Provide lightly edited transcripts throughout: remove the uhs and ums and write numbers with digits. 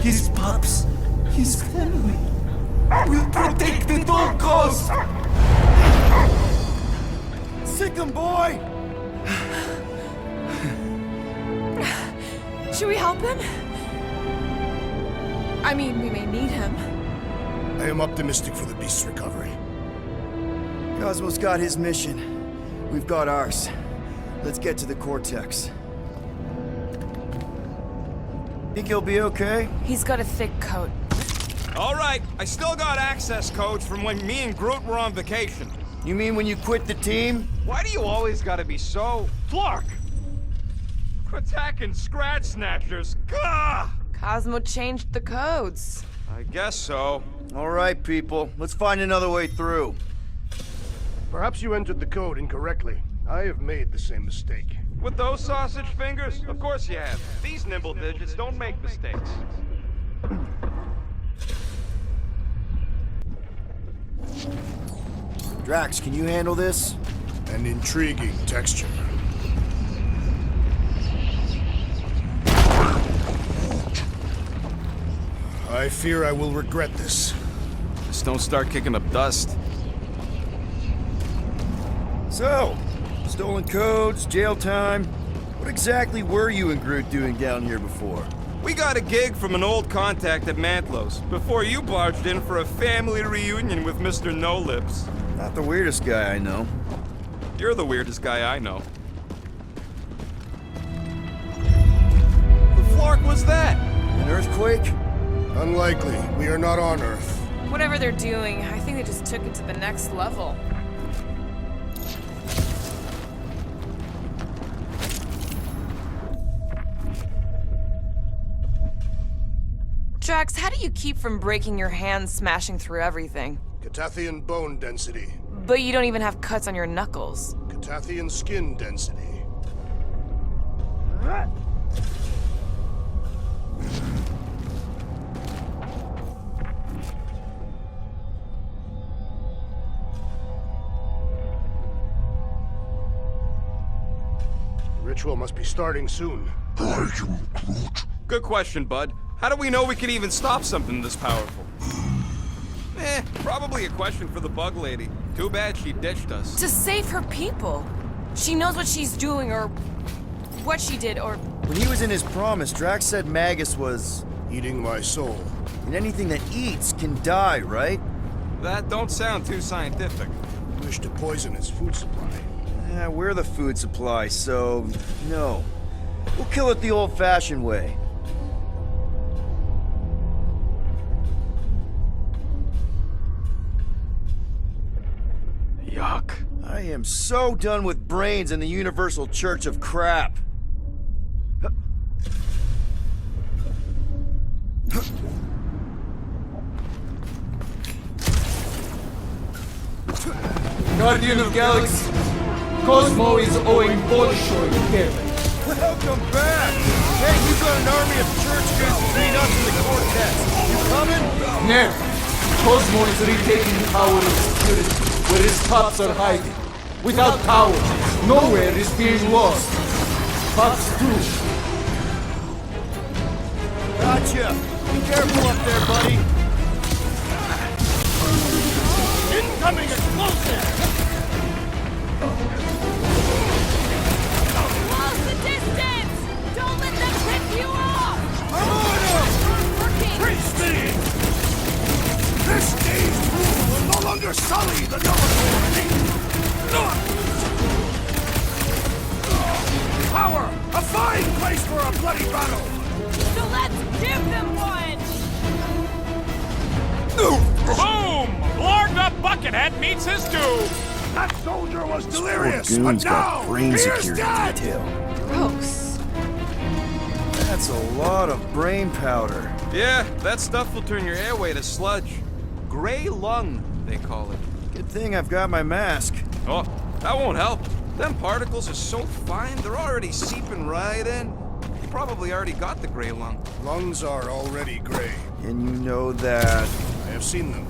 his pups, his family. We'll protect at all costs! Sick 'em, boy! Should we help him? I mean, we may need him. I am optimistic for the beast's recovery. Cosmo's got his mission. We've got ours. Let's get to the Cortex. Think he'll be okay? He's got a thick coat. All right, I still got access codes from when me and Groot were on vacation. You mean when you quit the team? Why do you always gotta be so... Flark! Attacking Scratch Snatchers, gah! Cosmo changed the codes. I guess so. All right, people. Let's find another way through. Perhaps you entered the code incorrectly. I have made the same mistake. With those sausage fingers? Of course you have. These nimble digits don't make mistakes. Drax, can you handle this? An intriguing texture. I fear I will regret this. Just don't start kicking up dust. So, stolen codes, jail time. What exactly were you and Groot doing down here before? We got a gig from an old contact at Mantlo's before you barged in for a family reunion with Mr. No-Lips. Not the weirdest guy I know. You're the weirdest guy I know. The flark was that? An earthquake? Unlikely. We are not on Earth. Whatever they're doing, I think they just took it to the next level. Drax, how do you keep from breaking your hands smashing through everything? Catathian bone density. But you don't even have cuts on your knuckles. Catathian skin density. The ritual must be starting soon. Good question, bud. How do we know we can even stop something this powerful? Probably a question for the bug lady. Too bad she ditched us. To save her people. She knows what she's doing, or what she did, or... When he was in his promise, Drax said Magus was... Eating my soul. And anything that eats can die, right? That don't sound too scientific. Wish to poison its food supply. Yeah, we're the food supply, so... no. We'll kill it the old-fashioned way. Yuck. I am so done with brains and the Universal Church of Crap. Guardian of Galaxy, Cosmo is owing Bolshoi payment. Welcome back! Hey, we've got an army of church kids between us and the Cortex. You coming? No, Cosmo is retaking power of security where his cops are hiding. Without power, nowhere is being lost. Cops too. Gotcha! Be careful up there, buddy! Incoming explosive! Close the distance! Don't let them pick you off! I'm on him! Working! Preach me! This day's rule will no longer sully the Nova. Power! A fine place for a bloody battle! So let's give them one! Boom! Blarg the Buckethead meets his doom! That soldier was delirious, Poor but goon's got now brain he is security dead! detail. Gross. That's a lot of brain powder. Yeah, that stuff will turn your airway to sludge. Gray lung, they call it. Good thing I've got my mask. Oh, that won't help. Them particles are so fine, they're already seeping right in. You probably already got the gray lung. Lungs are already gray. And you know that... I have seen them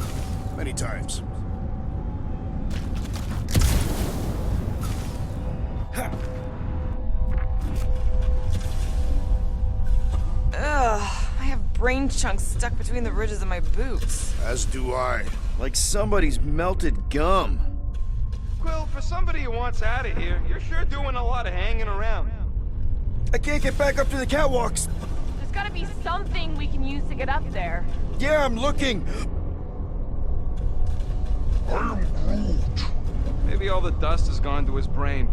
many times. Ugh, I have brain chunks stuck between the ridges of my boots. As do I. Like somebody's melted gum. Quill, for somebody who wants out of here, you're sure doing a lot of hanging around. I can't get back up to the catwalks. There's gotta be something we can use to get up there. Yeah, I'm looking. Maybe all the dust has gone to his brain.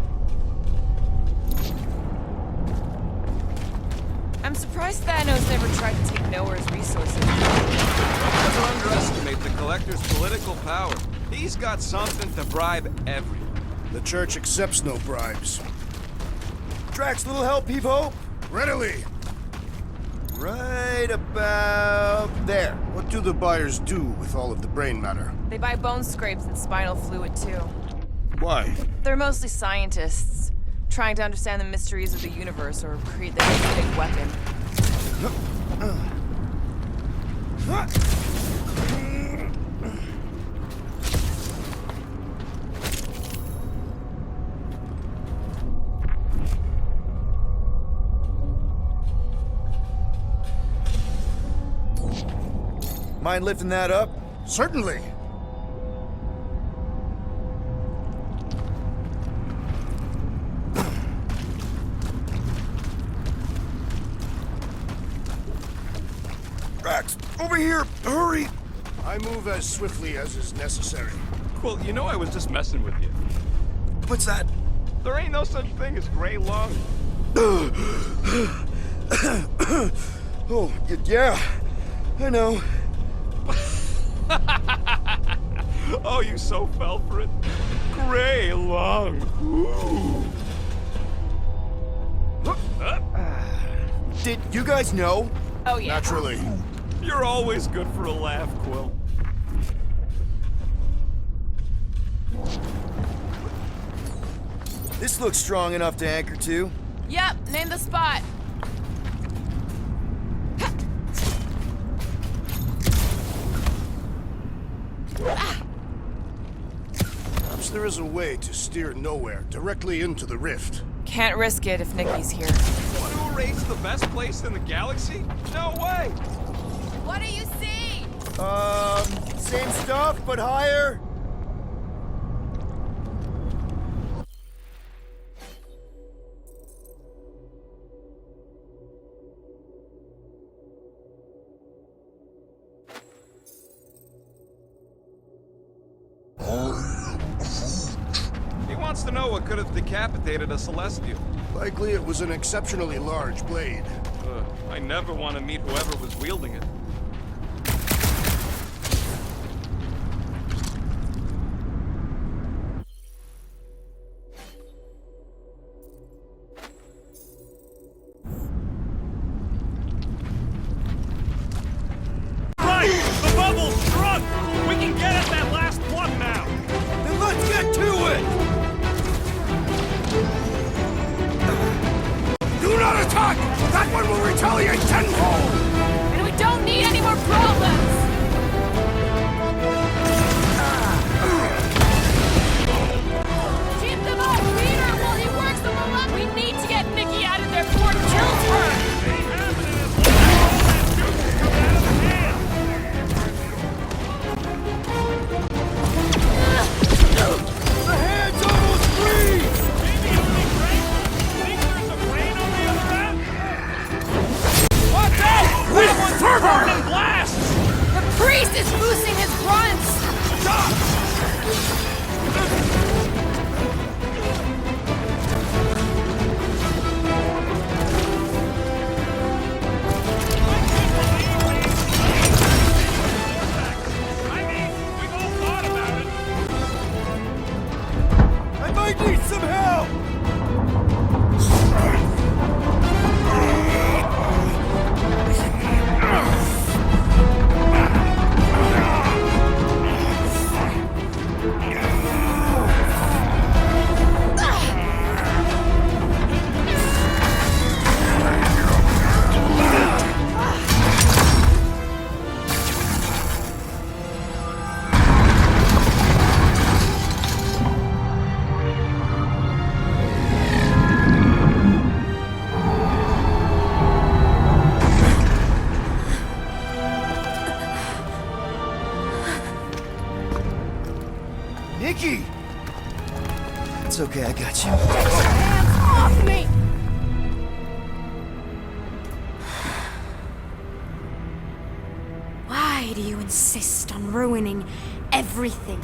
I'm surprised Thanos never tried to take Nowhere's resources. Don't ever underestimate the Collector's political power. He's got something to bribe everyone. The church accepts no bribes. Drax, little help, heave hope. Readily! Right about there. What do the buyers do with all of the brain matter? They buy bone scrapes and spinal fluid too. Why? They're mostly scientists, trying to understand the mysteries of the universe or create the next big weapon. Mind lifting that up? Certainly! Drax, over here! Hurry! I move as swiftly as is necessary. Quill, you know I was just messing with you. What's that? There ain't no such thing as gray lung. Oh, yeah. I know. Oh, you so fell for it. Gray lung. Ooh. Did you guys know? Oh yeah. Naturally. You're always good for a laugh, Quill. This looks strong enough to anchor to. Yep, name the spot. Perhaps there is a way to steer Nowhere directly into the rift. Can't risk it if Nikki's here. Want to erase the best place in the galaxy? No way! What do you see? Same stuff, but higher. He wants to know what could have decapitated a Celestial. Likely it was an exceptionally large blade. I never want to meet whoever was wielding it. Right! The bubble's shrunk! We can get at that last plug now! Then let's get to it! Do not attack! That one will retaliate tenfold! And we don't need any more problems! Keep them off Peter while he works them all up! We need to get Nikki out of there before it kills her! The hand's almost free! Maybe only brain? Think there's a brain on the other end? Watch out! That one's burning blasts! The priest is boosting his grunts! I mean, we've all thought about it. I might need some help! okay, I got you. Hands off me! Why do you insist on ruining everything?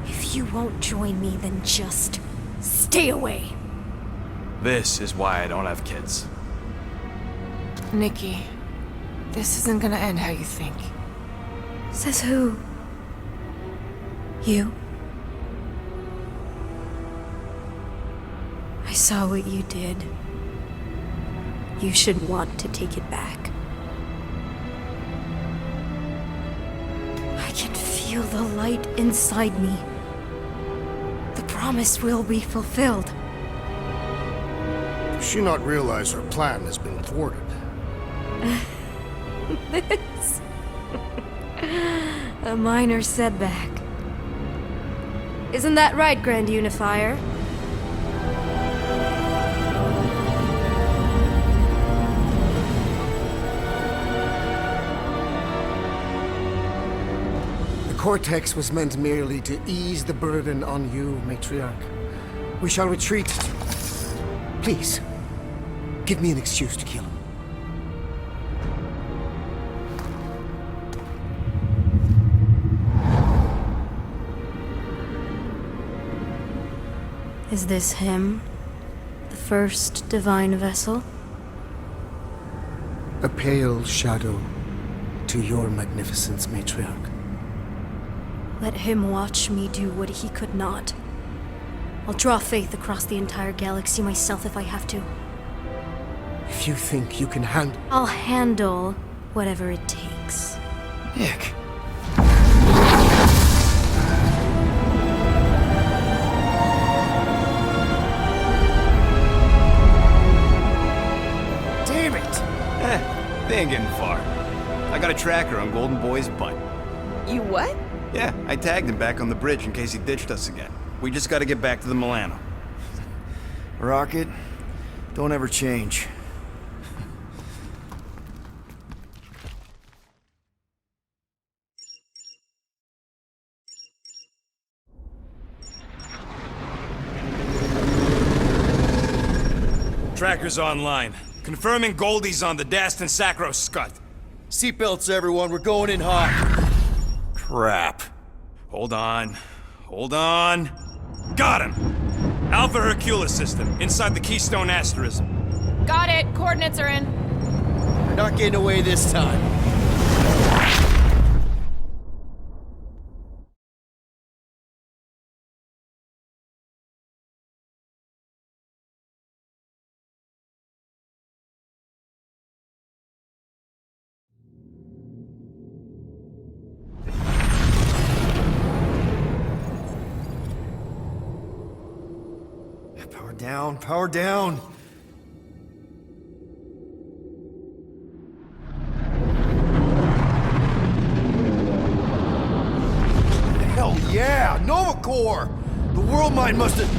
If you won't join me, then just stay away. This is why I don't have kids. Nikki, this isn't gonna end how you think. Says who? You? I saw what you did. You should want to take it back. I can feel the light inside me. The promise will be fulfilled. Does she not realize her plan has been thwarted? This. A minor setback. Isn't that right, Grand Unifier? The Cortex was meant merely to ease the burden on you, Matriarch. We shall retreat. Please, give me an excuse to kill him. Is this him? The first divine vessel? A pale shadow to your magnificence, Matriarch. Let him watch me do what he could not. I'll draw faith across the entire galaxy myself if I have to. If you think you can handle... I'll handle whatever it takes. Nick. Damn it! They ain't getting far. I got a tracker on Golden Boy's butt. You what? Yeah, I tagged him back on the bridge in case he ditched us again. We just gotta get back to the Milano. Rocket, don't ever change. Tracker's online. Confirming Goldie's on the Dastan Sacro Scut. Seatbelts, everyone, we're going in hot. Crap. Hold on. Hold on. Got him! Alpha Hercules system, inside the Keystone Asterism. Got it. Coordinates are in. We're not getting away this time. Power down, power down. Hell yeah, Nova Corps! The world mind must have...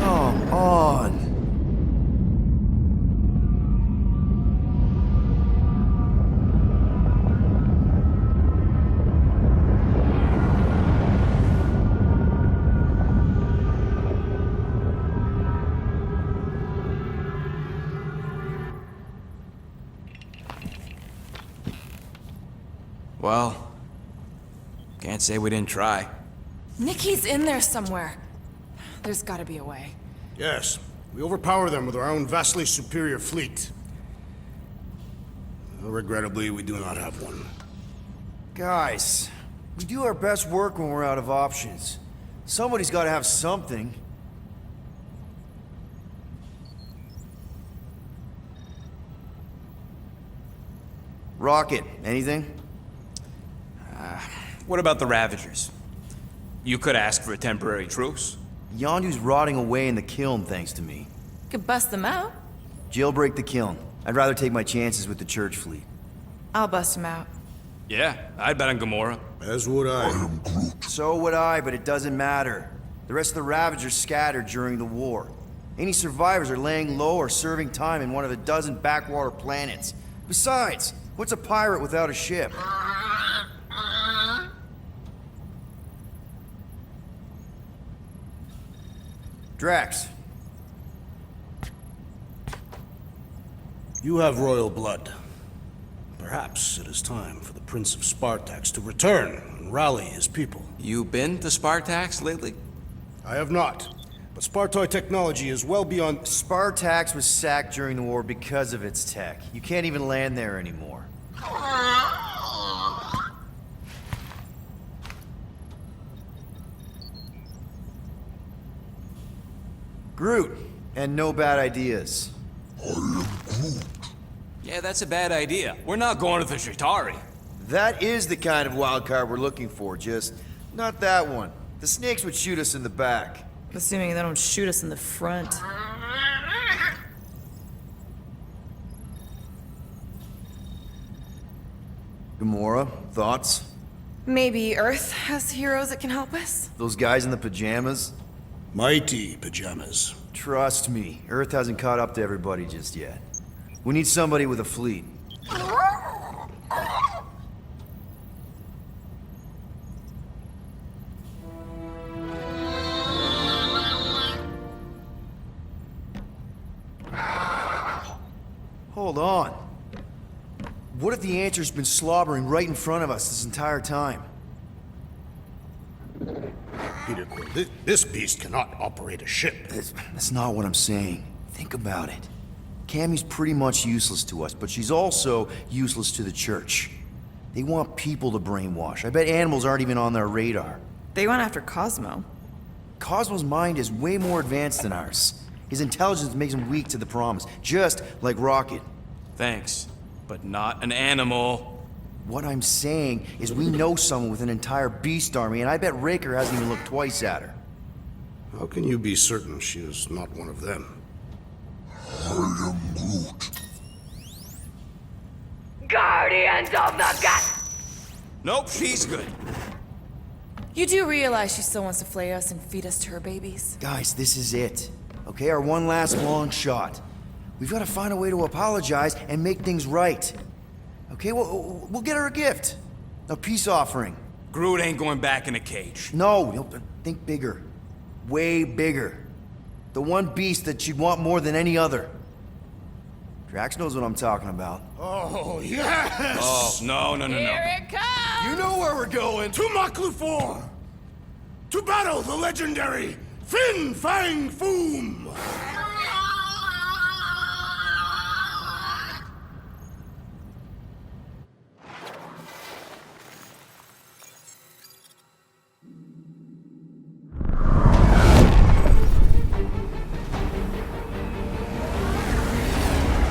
Come on. Well, can't say we didn't try. Nikki's in there somewhere. There's gotta be a way. Yes, we overpower them with our own vastly superior fleet. Regrettably, we do not have one. Guys, we do our best work when we're out of options. Somebody's got to have something. Rocket, anything? What about the Ravagers? You could ask for a temporary truce. Yondu's rotting away in the kiln thanks to me. Could bust them out. Jailbreak the kiln. I'd rather take my chances with the church fleet. I'll bust them out. Yeah, I'd bet on Gamora. As would I. So would I, but it doesn't matter. The rest of the Ravagers scattered during the war. Any survivors are laying low or serving time in one of a dozen backwater planets. Besides, What's a pirate without a ship? Drax. You have royal blood. Perhaps it is time for the Prince of Spartax to return and rally his people. You been to Spartax lately? I have not, but Spartoid technology is well beyond... Spartax was sacked during the war because of its tech. You can't even land there anymore. Groot, and no bad ideas. Yeah, that's a bad idea. We're not going to the Chitauri. That is the kind of wild card we're looking for, just not that one. The snakes would shoot us in the back. Assuming they don't shoot us in the front. Gamora, thoughts? Maybe Earth has heroes that can help us? Those guys in the pajamas? mighty pajamas. Trust me, Earth hasn't caught up to everybody just yet. We need somebody with a fleet. Hold on. What if the answer's been slobbering right in front of us this entire time? Peter Quill, this beast cannot operate a ship. That's not what I'm saying. Think about it. Cammie's pretty much useless to us, but she's also useless to the church. They want people to brainwash. I bet animals aren't even on their radar. They went after Cosmo. Cosmo's mind is way more advanced than ours. His intelligence makes him weak to the promise, just like Rocket. Thanks, but not an animal. What I'm saying is we know someone with an entire beast army, and I bet Raker hasn't even looked twice at her. How can you be certain she is not one of them? Guardians of the Gut! Nope, she's good. You do realize she still wants to flay us and feed us to her babies? Guys, this is it. Okay, our one last long shot. We've got to find a way to apologize and make things right. Okay, we'll get her a gift. A peace offering. Groot ain't going back in a cage. No, think bigger. Way bigger. The one beast that she'd want more than any other. Drax knows what I'm talking about. Oh, yes! Oh, no. Here it comes! You know where we're going. To Maklu 4! To battle the legendary Fang Foom!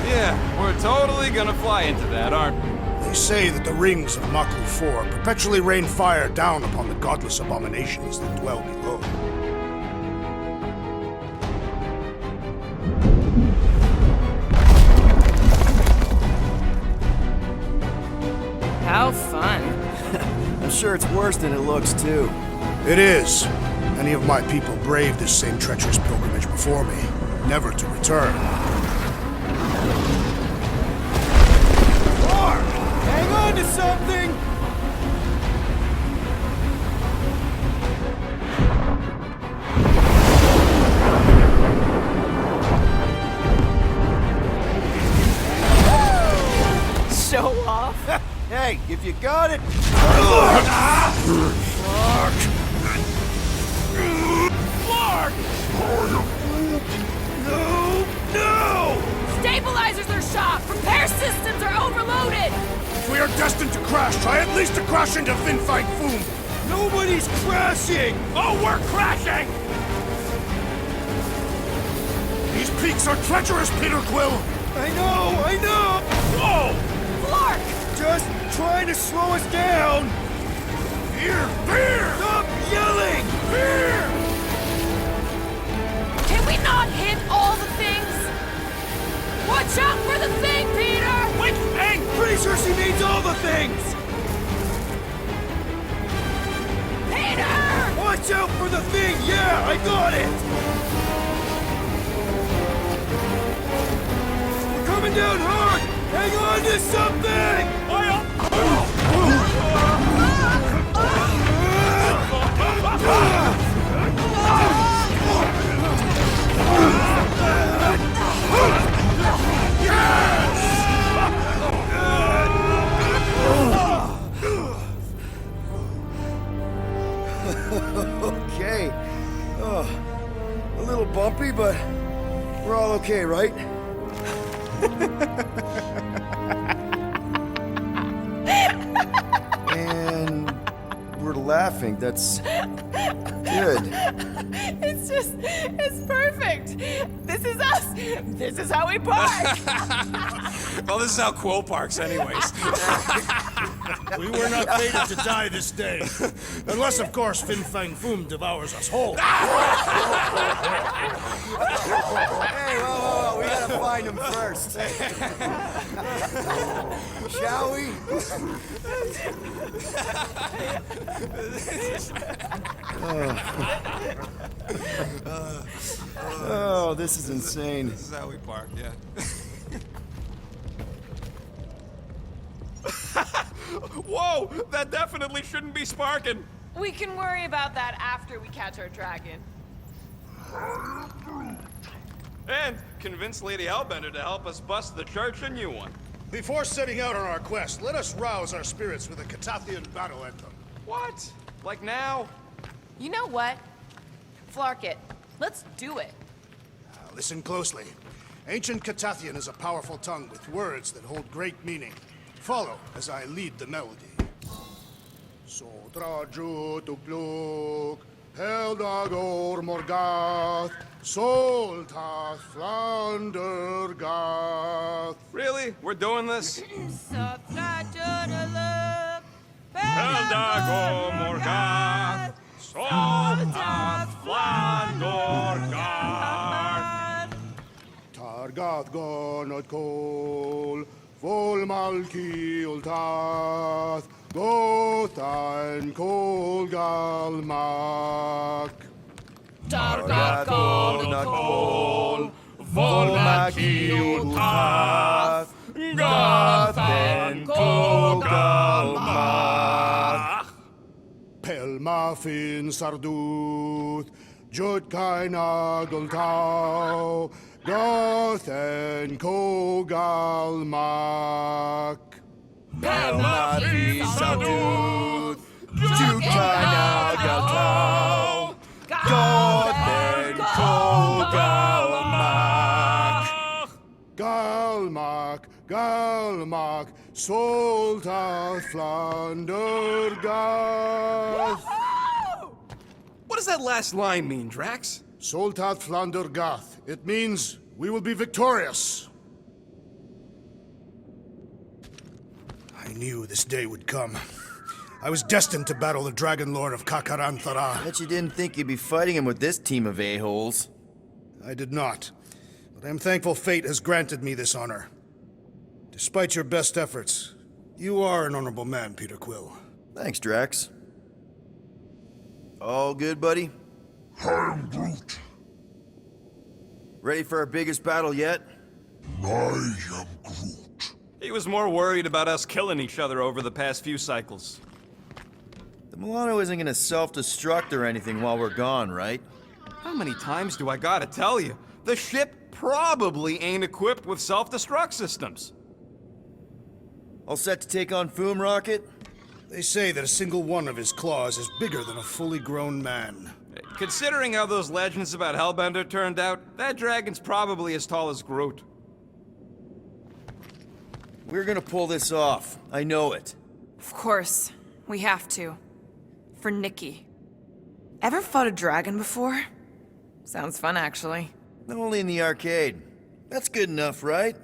Yeah, we're totally gonna fly into that, aren't we? They say that the rings of Maklu 4 perpetually rain fire down upon the godless abominations that dwell below. How fun. I'm sure it's worse than it looks, too. It is. Many of my people braved this same treacherous pilgrimage before me, never to return. Hang on to something! Show off. Hey, if you got it... No! Stabilizers are shot! Repair systems are overloaded! If we are destined to crash, try at least to crash into Fang Foom! Nobody's crashing! Oh, we're crashing! These peaks are treacherous, Peter Quill! I know! Whoa! Flark! Just trying to slow us down! Fear! Fear! Stop yelling! Fear! Can we not hit all the things? Watch out for the thing, Peter! Which thing? Pretty sure she means all the things! Peter! Watch out for the thing! Yeah, I got it! We're coming down hard! Hang on to something! Okay. Oh, a little bumpy, but we're all okay, right? And we're laughing. That's good. It's perfect. This is us. This is how we park. Well, this is how Quill parks anyways. We were not fated to die this day. Unless, of course, Fang Foom devours us whole. Hey, whoa, we gotta find him first. Shall we? Oh, this is insane. This is how we park, yeah. Whoa! That definitely shouldn't be sparking! We can worry about that after we catch our dragon. And convince Lady Hellbender to help us bust the church a new one. Before setting out on our quest, let us rouse our spirits with a Catathian battle anthem. What? Like now? You know what? Flark it. Let's do it. Listen closely. Ancient Catathian is a powerful tongue with words that hold great meaning. Follow as I lead the melody. Sodraju tukluk, Heldagor Morgath, Soltath Flandergath. Really? We're doing this? Eldago Morgath, Soltath Flandorgath. Targath Gonot Kol, Vol Malki Ultath, Gothan Kol Galmak. Targath Gonot Volmaki Ultath, Gothen Kogalmach. Pelmafin Sarduth, Jutkaina Gultau, Gothen Kogalmak. Pelmafin Sarduth, Jutkaina Galtau, Gothen Kogalmak. Galmak, Galmak, Soltath Flandergath. What does that last line mean, Drax? Soltath Flandergath. It means we will be victorious. I knew this day would come. I was destined to battle the Dragon Lord of Kakaranthara. Bet you didn't think you'd be fighting him with this team of a-holes. I did not, but I am thankful fate has granted me this honor. Despite your best efforts, you are an honorable man, Peter Quill. Thanks, Drax. All good, buddy? I am Groot. Ready for our biggest battle yet? I am Groot. He was more worried about us killing each other over the past few cycles. The Milano isn't gonna self-destruct or anything while we're gone, right? How many times do I gotta tell you? The ship probably ain't equipped with self-destruct systems. All set to take on Foom, Rocket? They say that a single one of his claws is bigger than a fully grown man. Considering how those legends about Hellbender turned out, that dragon's probably as tall as Groot. We're gonna pull this off. I know it. Of course. We have to. For Nikki. Ever fought a dragon before? Sounds fun, actually. Only in the arcade. That's good enough, right?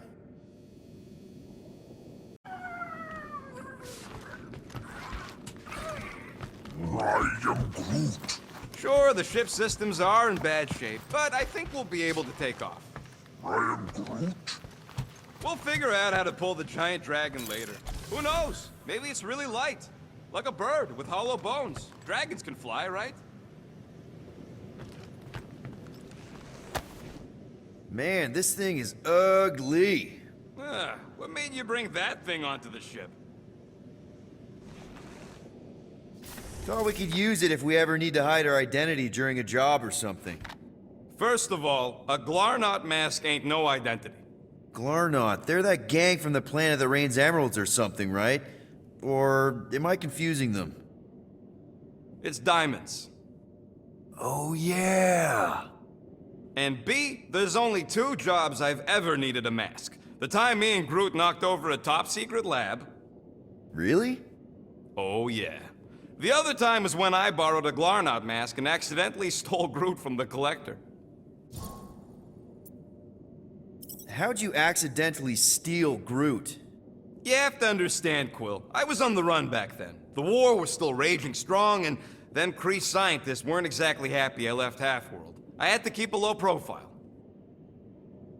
I am Groot. Sure, the ship's systems are in bad shape, but I think we'll be able to take off. I am Groot. We'll figure out how to pull the giant dragon later. Who knows? Maybe it's really light. Like a bird with hollow bones. Dragons can fly, right? Man, this thing is ugly. What made you bring that thing onto the ship? Thought we could use it if we ever need to hide our identity during a job or something. First of all, a Glarnot mask ain't no identity. Glarnot, they're that gang from the planet that rains emeralds or something, right? Or am I confusing them? It's diamonds. Oh, yeah. And B, there's only 2 jobs I've ever needed a mask. The time me and Groot knocked over a top-secret lab. Really? Oh, yeah. The other time was when I borrowed a Glarnot mask and accidentally stole Groot from the Collector. How'd you accidentally steal Groot? You have to understand, Quill. I was on the run back then. The war was still raging strong, and them Kree scientists weren't exactly happy I left Half-World. I had to keep a low profile.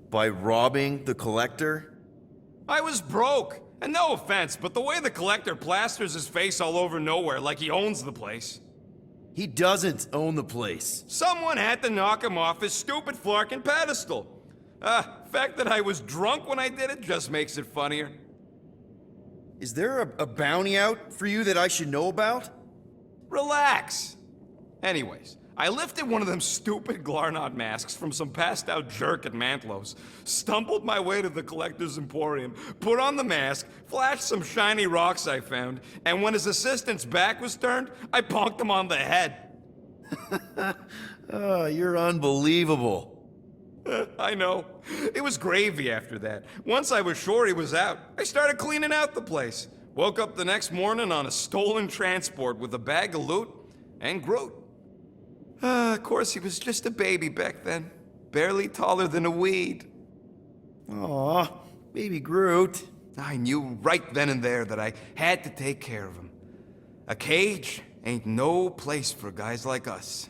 By robbing the Collector? I was broke. And no offense, but the way the Collector plasters his face all over nowhere like he owns the place. He doesn't own the place. Someone had to knock him off his stupid flarkin' pedestal. The fact that I was drunk when I did it just makes it funnier. Is there a bounty out for you that I should know about? Relax. Anyways, I lifted one of them stupid Glarnot masks from some passed-out jerk at Mantlo's, stumbled my way to the Collector's Emporium, put on the mask, flashed some shiny rocks I found, and when his assistant's back was turned, I bonked him on the head. Oh, you're unbelievable. I know. It was gravy after that. Once I was sure he was out, I started cleaning out the place. Woke up the next morning on a stolen transport with a bag of loot and Groot. Of course, he was just a baby back then. Barely taller than a weed. Aw, baby Groot. I knew right then and there that I had to take care of him. A cage ain't no place for guys like us.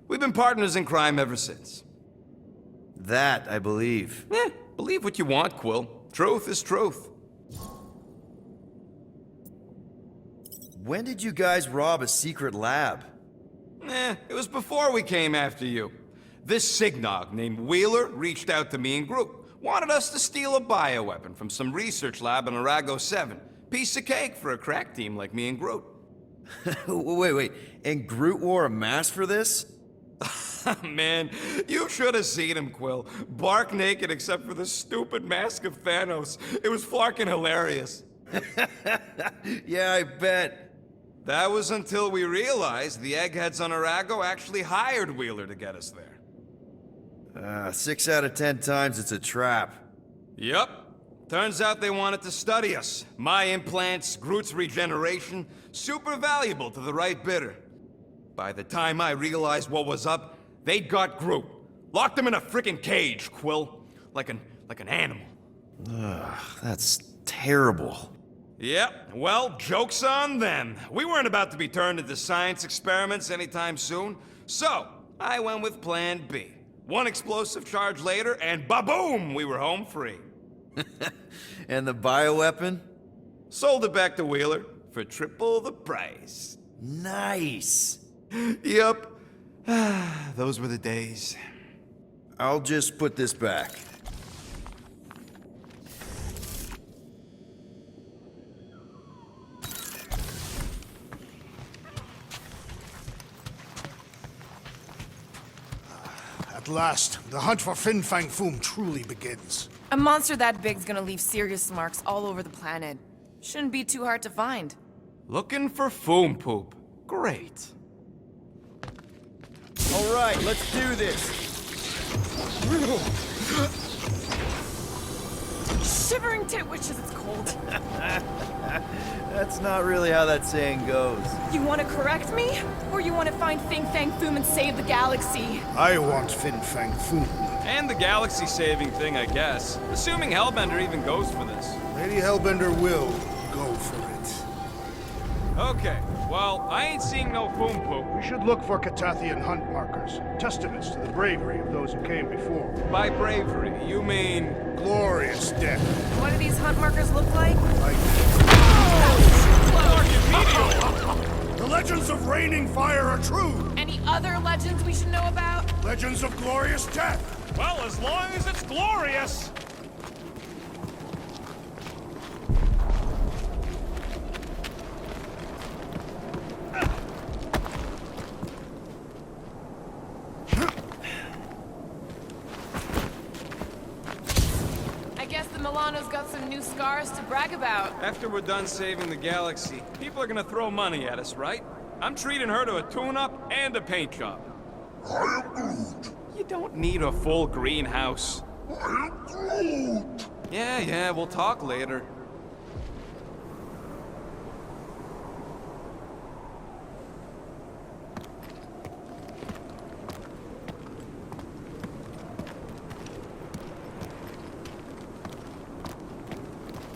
We've been partners in crime ever since. That, I believe. Believe what you want, Quill. Truth is truth. When did you guys rob a secret lab? It was before we came after you. This Signog named Wheeler reached out to me and Groot. Wanted us to steal a bioweapon from some research lab in Arago 7. Piece of cake for a crack team like me and Groot. Wait. And Groot wore a mask for this? Man, you should have seen him, Quill. Bark naked except for the stupid mask of Thanos. It was flarkin' hilarious. Yeah, I bet. That was until we realized the eggheads on Arago actually hired Wheeler to get us there. 6 out of 10 times it's a trap. Yup. Turns out they wanted to study us. My implants, Groot's regeneration, super valuable to the right bidder. By the time I realized what was up, they'd got Groot. Locked him in a frickin' cage, Quill. Like an animal. That's terrible. Yep, well, joke's on them. We weren't about to be turned into science experiments anytime soon, so I went with Plan B. One explosive charge later, and ba-boom, we were home free. And the bioweapon? Sold it back to Wheeler for triple the price. Nice. Yep. Those were the days. I'll just put this back. At last, the hunt for Fang Foom truly begins. A monster that big's gonna leave serious marks all over the planet. Shouldn't be too hard to find. Looking for Foom poop. Great. All right, let's do this. Shivering tit witches, it's cold. That's not really how that saying goes. You want to correct me? Or you want to find Fang Foom and save the galaxy? I want Fang Foom. And the galaxy-saving thing, I guess. Assuming Hellbender even goes for this. Lady Hellbender will go for it. Okay, well, I ain't seeing no Foom poop. We should look for Catathian hunt markers, testaments to the bravery of those who came before. By bravery, you mean... Glorious death. What do these hunt markers look like? The legends of raining fire are true. Any other legends we should know about? Legends of glorious death. Well, as long as it's glorious. Milano's got some new scars to brag about. After we're done saving the galaxy, people are gonna throw money at us, right? I'm treating her to a tune-up and a paint job. I am Groot. You don't need a full greenhouse. I am Groot. Yeah, we'll talk later.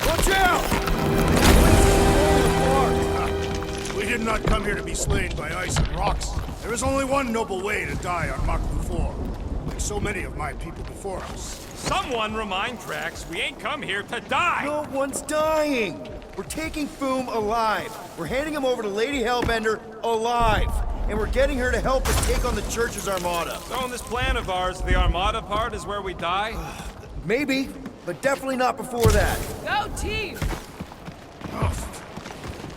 Watch out! We did not come here to be slain by ice and rocks. There is only one noble way to die on Mach 4, like so many of my people before us. Someone remind Drax we ain't come here to die! No one's dying! We're taking Foom alive. We're handing him over to Lady Hellbender alive. And we're getting her to help us take on the Church's armada. So on this plan of ours, the armada part is where we die? Maybe, but definitely not before that. Go team!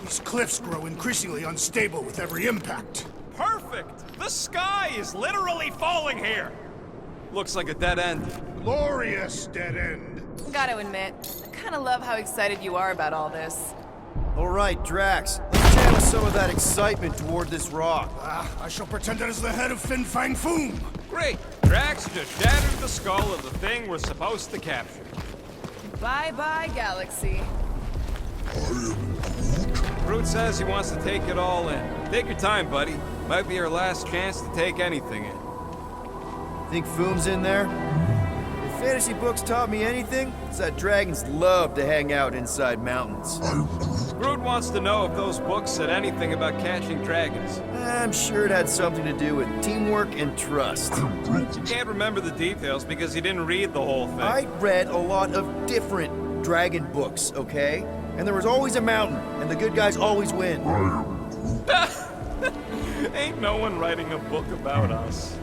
These cliffs grow increasingly unstable with every impact. Perfect! The sky is literally falling here! Looks like a dead end. Glorious dead end. Gotta admit, I kinda love how excited you are about all this. All right, Drax, let's channel some of that excitement toward this rock. I shall pretend that is the head of Fang Foom. Great! Drax just shattered the skull of the thing we're supposed to capture. Bye-bye, Galaxy. Groot says he wants to take it all in. Take your time, buddy. Might be your last chance to take anything in. Think Foom's in there? If fantasy books taught me anything, it's that dragons love to hang out inside mountains. Groot wants to know if those books said anything about catching dragons. I'm sure it had something to do with teamwork and trust. You can't remember the details because you didn't read the whole thing. I read a lot of different dragon books, okay? And there was always a mountain, and the good guys always win. Ain't no one writing a book about us.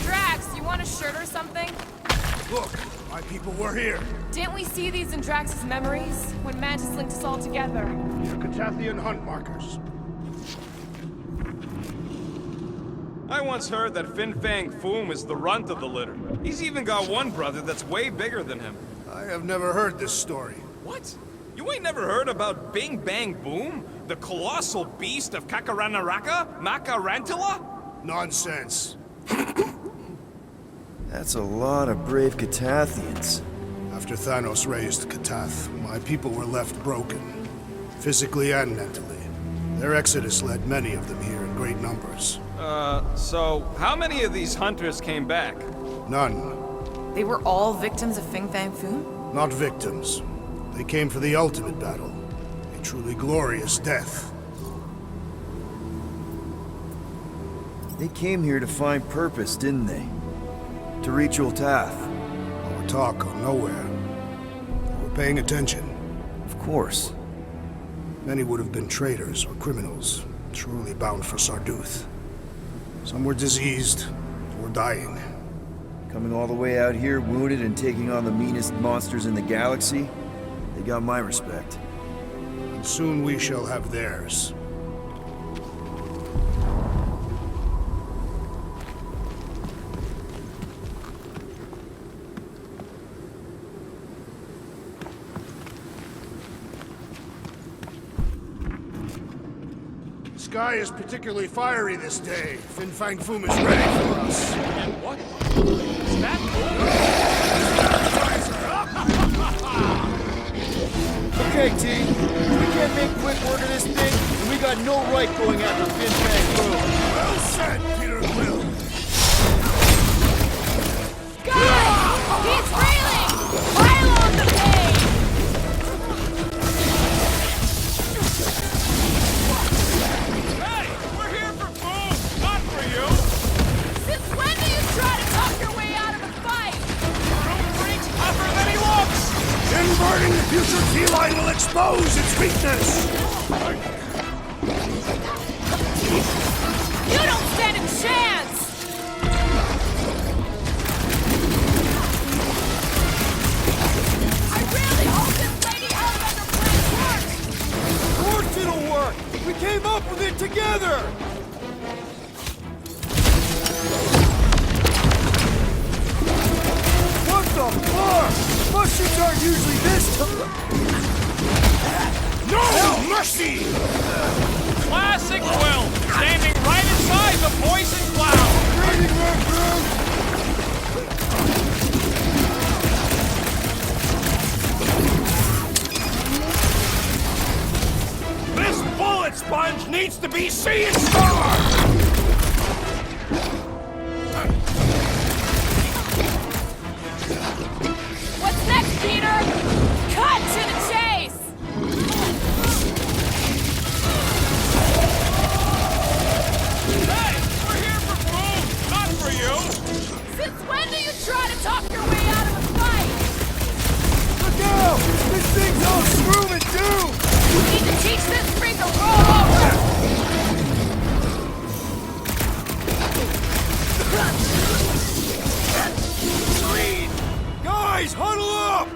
Drax, you want a shirt or something? Look, my people were here. Didn't we see these in Drax's memories? When Mantis linked us all together? They're Catathian hunt markers. I once heard that Fang Foom is the runt of the litter. He's even got one brother that's way bigger than him. I have never heard this story. What? You ain't never heard about Bing Bang Boom? The colossal beast of Kakaranaraka? Makarantula? Nonsense. That's a lot of brave Catathians. After Thanos raised Katath, my people were left broken, physically and mentally. Their exodus led many of them here in great numbers. So how many of these hunters came back? None. They were all victims of Fang Foom? Not victims. They came for the ultimate battle. A truly glorious death. They came here to find purpose, didn't they? To reach Ultath. Our talk gone nowhere. We're paying attention. Of course. Many would have been traitors or criminals, truly bound for Sarduth. Some were diseased, or dying. Coming all the way out here, wounded and taking on the meanest monsters in the galaxy, they got my respect. And soon we shall have theirs. The sky is particularly fiery this day. Fang Foom is ready for us. And what? Is that Okay, team. We can't make quick work of this thing, and we got no right going after Fang Foom. Well said, Peter Quill. Guys! He's reeling! Pile on the pain! Hey! We're here for Foom, not for you! Since when do you try to talk your way out of a fight? Groot freak's tougher than he looks! Inverting the future feline will expose its weakness! You don't stand a chance! I really hope this Lady Hellbender plan works! Of course it'll work! We came up with it Mushrooms aren't usually this No mercy! Classic Quill, standing right inside the poison cloud. This bullet sponge needs to be seeing star! What's next, Peter? Cut to the chase! Hey, we're here for Foom, not for you! Since when do you try to talk your way out of a fight? Look out! This thing's all smooth and doo! You need to teach this thing to roll over! Guys, huddle up!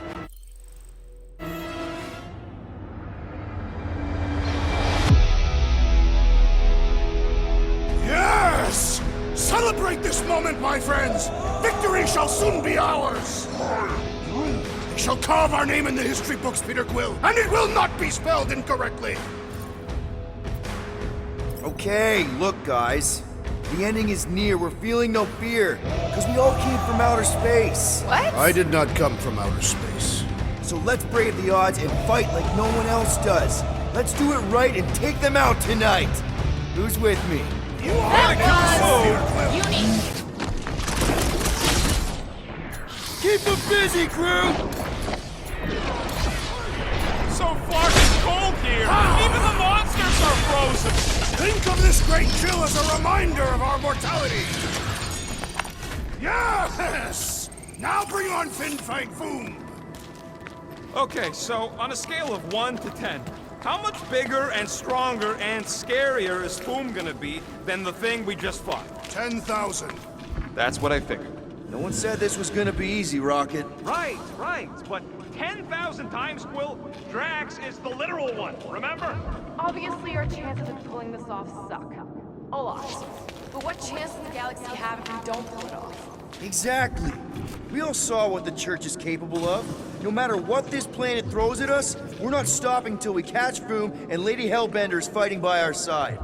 Yes! Celebrate this moment, my friends! Victory shall soon be ours! We shall carve our name in the history books, Peter Quill, and it will not be spelled incorrectly! Okay, look, guys. The ending is near. We're feeling no fear. Because we all came from outer space. What? I did not come from outer space. So let's brave the odds and fight like no one else does. Let's do it right and take them out tonight. Who's with me? You are the You need... Keep them busy, crew! So fucking cold here! Even the monsters are frozen! Think of this great chill as a reminder of our mortality! Yes! Now bring on Fang Foom! Okay, so on a scale of 1 to 10, how much bigger and stronger and scarier is Foom gonna be than the thing we just fought? 10,000. That's what I figured. No one said this was gonna be easy, Rocket. Right, but 10,000 times, Quill, Drax is the literal one, remember? Obviously, our chances of pulling this off suck. A lot. But what chance does the galaxy have if we don't pull it off? Exactly. We all saw what the Church is capable of. No matter what this planet throws at us, we're not stopping till we catch Foom and Lady Hellbender's fighting by our side.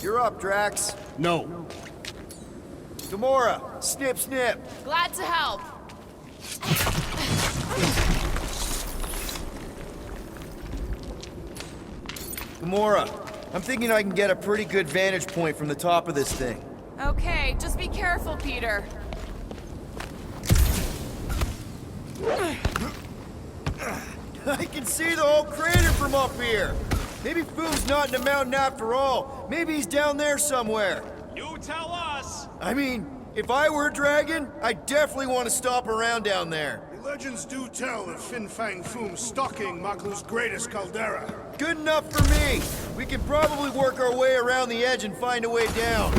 You're up, Drax. No. Gamora, snip, snip. Glad to help. Gamora, I'm thinking I can get a pretty good vantage point from the top of this thing. Okay, just be careful, Peter. I can see the whole crater from up here. Maybe Foom's not in the mountain after all. Maybe he's down there somewhere. You tell us! I mean, if I were a dragon, I definitely want to stop around down there. The legends do tell of Fang Foom stalking Maklu's greatest caldera. Good enough for me. We can probably work our way around the edge and find a way down.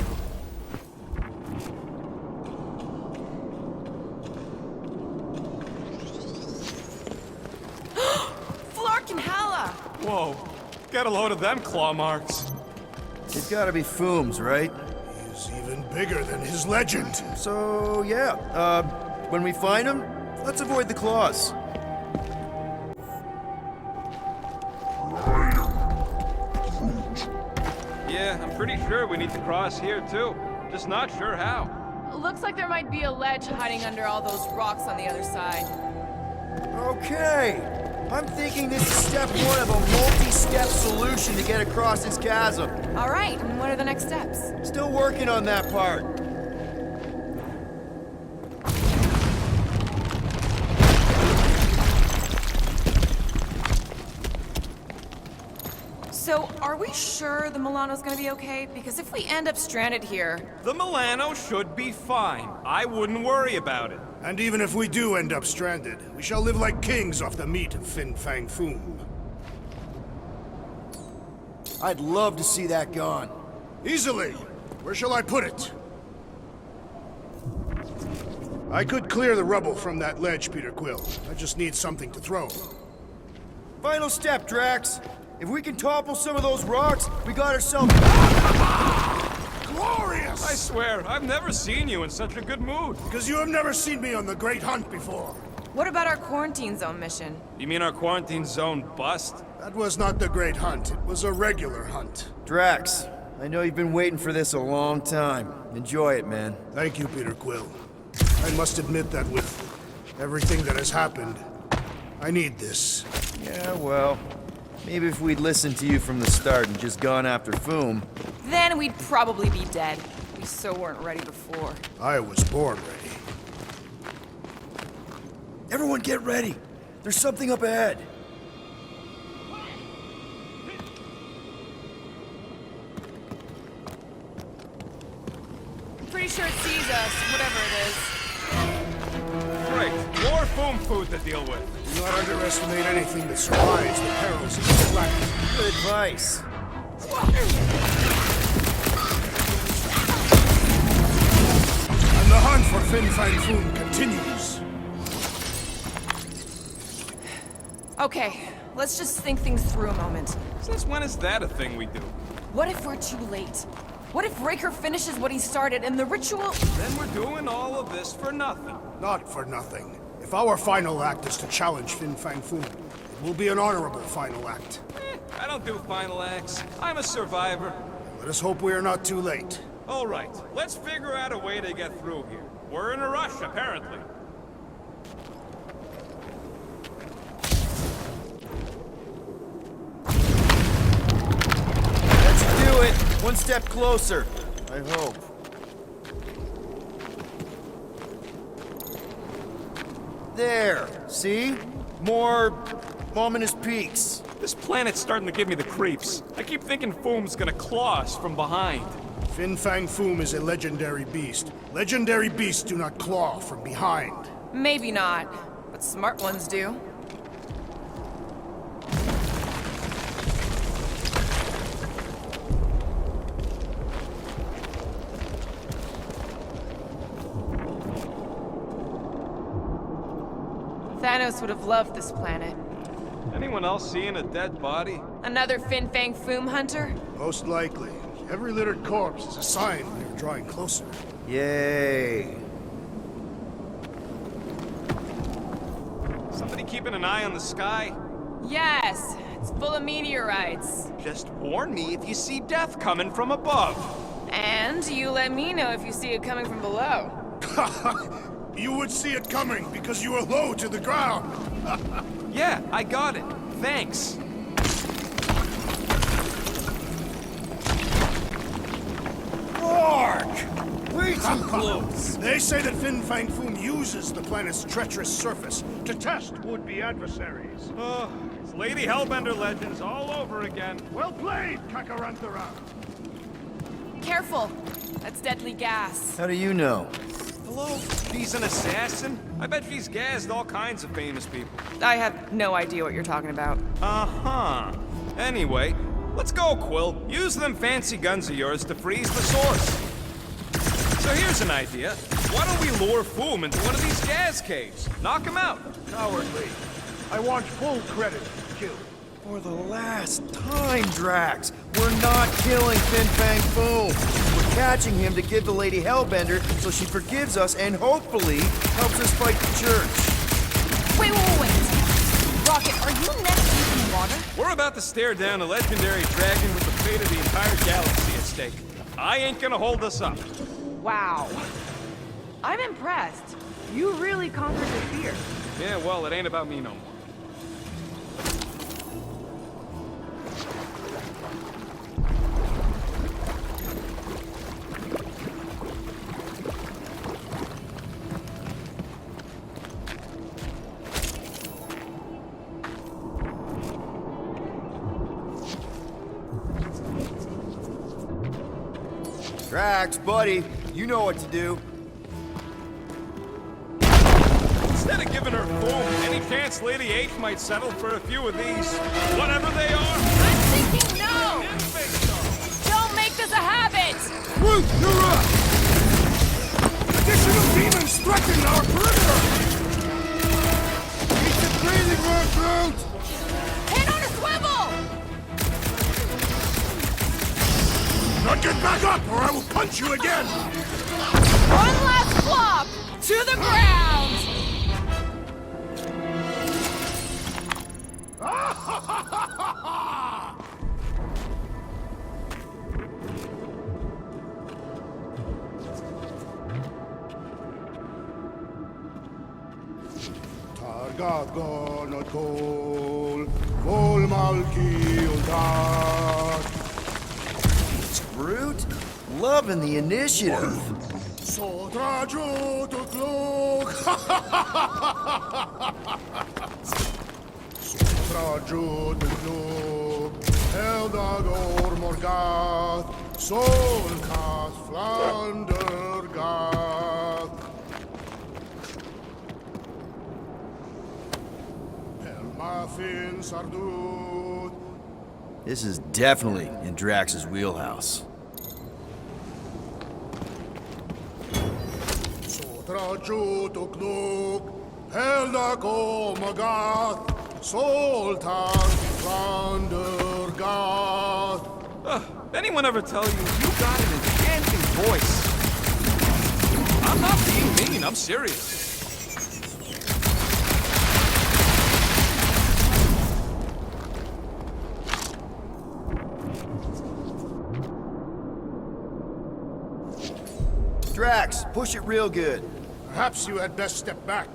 Flark and Hala! Whoa, get a load of them claw marks. It's gotta be Foom's, right? He's even bigger than his legend. So, yeah, when we find him, let's avoid the claws. Yeah, I'm pretty sure we need to cross here too. Just not sure how. Looks like there might be a ledge hiding under all those rocks on the other side. Okay. I'm thinking this is step one of a multi-step solution to get across this chasm. All right, and what are the next steps? Still working on that part. So, are we sure the Milano's gonna be okay? Because if we end up stranded here... The Milano should be fine. I wouldn't worry about it. And even if we do end up stranded, we shall live like kings off the meat of Fang Foom. I'd love to see that gone. Easily. Where shall I put it? I could clear the rubble from that ledge, Peter Quill. I just need something to throw. Final step, Drax. If we can topple some of those rocks, we got ourselves... Glorious! I swear, I've never seen you in such a good mood. Because you have never seen me on the Great Hunt before. What about our quarantine zone mission? You mean our quarantine zone bust? That was not the Great Hunt. It was a regular hunt. Drax, I know you've been waiting for this a long time. Enjoy it, man. Thank you, Peter Quill. I must admit that with everything that has happened, I need this. Yeah, well, maybe if we'd listened to you from the start and just gone after Foom. Then we'd probably be dead. We so weren't ready before. I was born ready. Everyone get ready. There's something up ahead. I'm pretty sure it sees us, whatever it is. Great. More foam food to deal with. Do not underestimate anything that survives the perils of the planet. Good advice. And the hunt for Fang Foom continues. Okay, let's just think things through a moment. Since when is that a thing we do? What if we're too late? What if Raker finishes what he started and the ritual... Then we're doing all of this for nothing. Not for nothing. If our final act is to challenge Fang Foom, it will be an honorable final act. I don't do final acts. I'm a survivor. Let us hope we are not too late. All right, let's figure out a way to get through here. We're in a rush, apparently. Let's do it. One step closer. I hope. There. See? More ominous peaks. This planet's starting to give me the creeps. I keep thinking Foom's gonna claw us from behind. Fang Foom is a legendary beast. Legendary beasts do not claw from behind. Maybe not, but smart ones do. Thanos would have loved this planet. Anyone else seeing a dead body? Another Fang Foom hunter? Most likely. Every littered corpse is a sign we are drawing closer. Yay. Somebody keeping an eye on the sky? Yes, it's full of meteorites. Just warn me if you see death coming from above. And you let me know if you see it coming from below. You would see it coming because you are low to the ground. Yeah, I got it. Thanks. Mark! Way too close! They say that Fang Foom uses the planet's treacherous surface to test would-be adversaries. Oh, it's Lady Hellbender legends all over again. Well played, Kakarantara! Careful! That's deadly gas. How do you know? Hello? She's an assassin? I bet she's gassed all kinds of famous people. I have no idea what you're talking about. Uh-huh. Anyway, let's go, Quill. Use them fancy guns of yours to freeze the source. So here's an idea. Why don't we lure Foom into one of these gas caves? Knock him out. Cowardly. I want full credit for the kill. For the last time, Drax, we're not killing Fang Foom. We're catching him to give the Lady Hellbender so she forgives us and hopefully helps us fight the Church. Wait. Rocket, are you next deep in water? We're about to stare down a legendary dragon with the fate of the entire galaxy at stake. I ain't gonna hold us up. Wow. I'm impressed. You really conquered your fear. Yeah, well, it ain't about me no more. Drax, buddy, you know what to do. Instead of giving her Foom, any chance Lady H might settle for a few of these, whatever they are? I'm thinking no! Don't make this a habit! Root, you're up! Additional demons threaten our perimeter! Keep the breathing room, Groot! Hit on a swivel! Not Get back up, or I will punch you again! One last flop! To the ground! Targagon at Kol, Vol Malki Ultar. Groot? Loving the initiative. Sotraju to Klug. Sotraju to Klug. Eldagor Morgath. Solkath Flandergath. Pelmafin Sardut. This is definitely in Drax's wheelhouse. Sotraju to Klug. Eldago Magath. Solkath Flandergath. Anyone ever tell you you got an enchanting voice? I'm not being mean, I'm serious. Drax, push it real good. Perhaps you had best step back.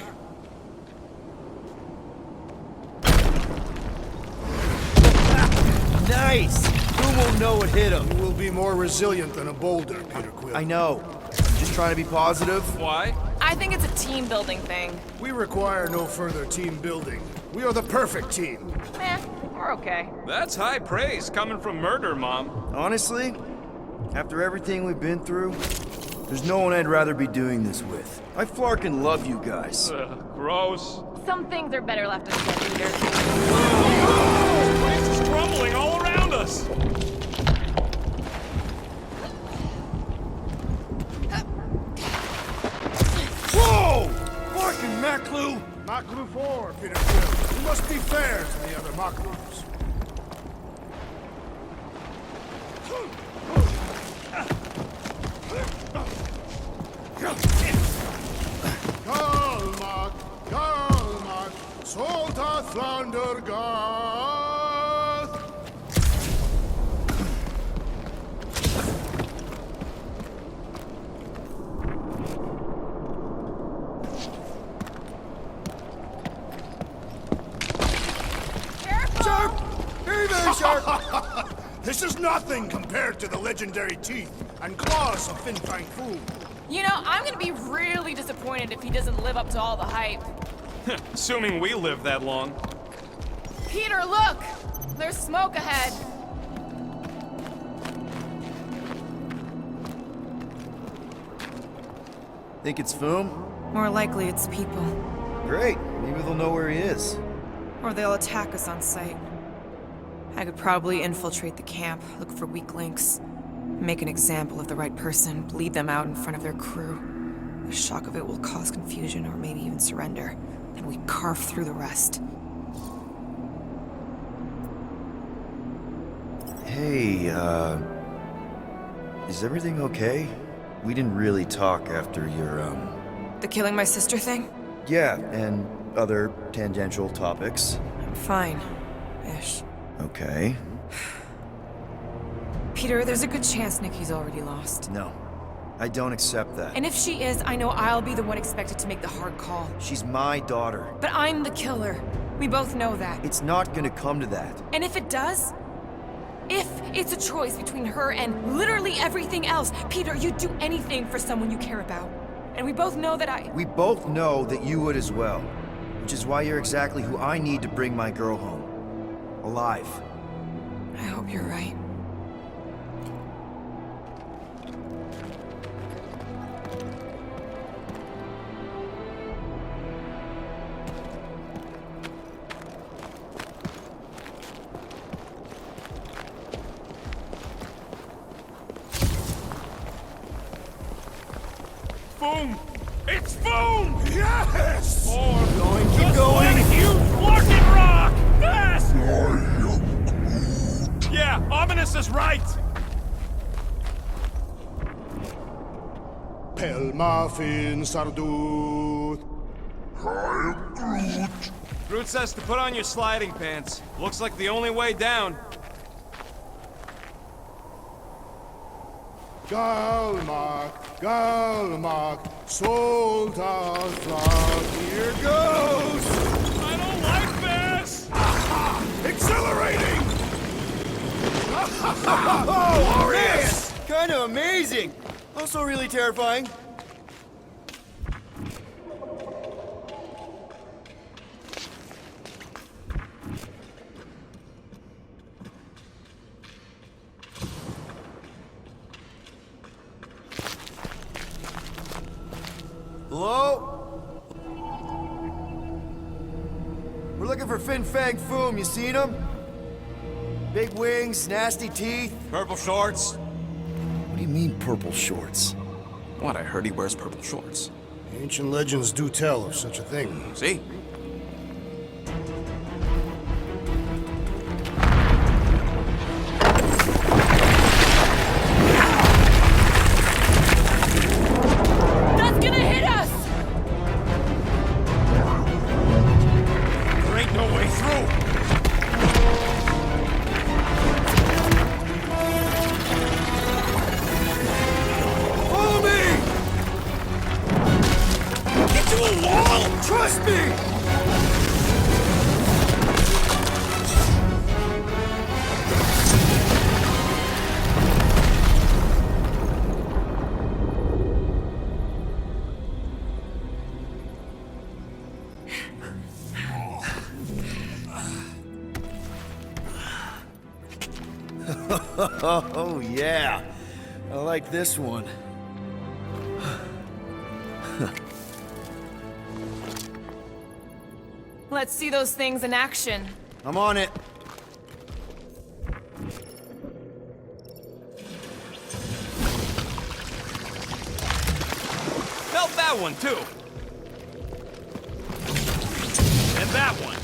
Nice! Who won't know what hit him? You will be more resilient than a boulder, Peter Quill. I know. Just trying to be positive. Why? I think it's a team building thing. We require no further team building. We are the perfect team. We're okay. That's high praise coming from Murder Mom. Honestly, after everything we've been through, there's no one I'd rather be doing this with. I flarkin' love you guys. Gross. Some things are better left unsaid, Peter. The place is crumbling all around us. Whoa! Fucking Maklu! Maklu 4, Peter Quill. You must be fair to the other Maklus. Galmak, Galmak, Solta Flandergath. Sharp! Very, very sharp! This is nothing compared to the legendary teeth and claws of Fang Foom. You know, I'm gonna be really disappointed if he doesn't live up to all the hype. Assuming we live that long. Peter, look! There's smoke ahead. Think it's Foom? More likely it's people. Great. Maybe they'll know where he is. Or they'll attack us on sight. I could probably infiltrate the camp, look for weak links, make an example of the right person, bleed them out in front of their crew. The shock of it will cause confusion or maybe even surrender. Then we carve through the rest. Hey, is everything okay? We didn't really talk after your, The killing my sister thing? Yeah, and other tangential topics. I'm fine. Ish. Okay. Peter, there's a good chance Nikki's already lost. No, I don't accept that. And if she is, I know I'll be the one expected to make the hard call. She's my daughter. But I'm the killer. We both know that. It's not gonna come to that. And if it does? If it's a choice between her and literally everything else, Peter, you'd do anything for someone you care about. And we both know that We both know that you would as well. Which is why you're exactly who I need to bring my girl home. Alive. I hope you're right. Foom! It's Foom! Yes! Or Keep going! you fucking rock! Fast! Yeah, Ominous is right! Pelma fin sardut. I am Groot. Groot says to put on your sliding pants. Looks like the only way down. Galmak, Galmak, soldat flag, here goes! I don't like this! Exhilarating! Glorious! Kind of amazing. Also really terrifying. Hello? We're looking for Fang Foom. You seen him? Big wings, nasty teeth. Purple shorts. What do you mean, purple shorts? What, I heard he wears purple shorts. Ancient legends do tell of such a thing. See? That's gonna hit us! There ain't no way through! Follow me! Get to a wall! Trust me! Oh, yeah. I like this one. Let's see those things in action. I'm on it. Melt that one, too! And that one!